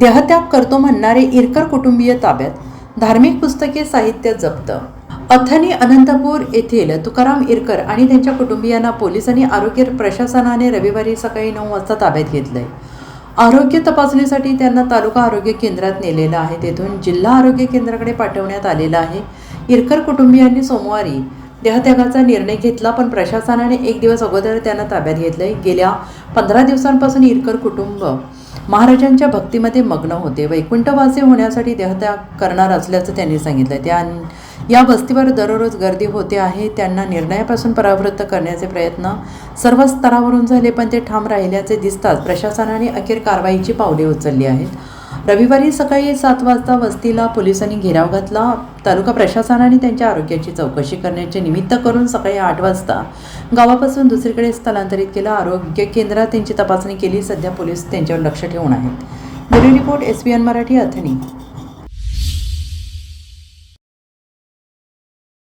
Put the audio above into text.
देहत्याग करतो म्हणणारे इरकर कुटुंबीय ताब्यात, धार्मिक पुस्तके साहित्य जप्त। अथणी अनंतपूर येथील तुकाराम इरकर आणि त्यांच्या कुटुंबियांना पोलिसांनी आरोग्य प्रशासनाने रविवारी सकाळी 9 वाजता ताब्यात घेतलंय। आरोग्य तपासणीसाठी त्यांना तालुका आरोग्य केंद्रात नेलेलं आहे, तेथून जिल्हा आरोग्य केंद्राकडे पाठवण्यात आलेलं आहे। इरकर कुटुंबियांनी सोमवारी देहत्यागाचा निर्णय घेतला, पण प्रशासनाने 1 दिवस अगोदर त्यांना ताब्यात घेतलंय। गेल्या 15 दिवसांपासून इरकर कुटुंब महाराजांच्या भक्तीमध्ये मग्न होते। वैकुंठवासी होण्यासाठी देहत्याग करणार असल्याचं त्यांनी सांगितलं। या वस्तीवर दररोज गर्दी होते आहे। त्यांना निर्णयापासून परावृत्त करण्याचे प्रयत्न सर्व स्तरावरून झाले, पण ते ठाम राहिल्याचे दिसताच प्रशासनाने अखेर कारवाईची पावले उचलली आहेत। रविवारी सकाळी 7 वाजता वस्तीला पोलिसांनी घेराव घातला। तालुका प्रशासनाने त्यांच्या आरोग्याची चौकशी करण्याचे निमित्त करून सकाळी 8 वाजता गावापासून दुसरीकडे स्थलांतरित केलं। आरोग्य केंद्रात त्यांची तपासणी केली। सध्या पोलीस त्यांच्यावर लक्ष ठेवून आहेत। Bureau report, SBN Marathi, Athani.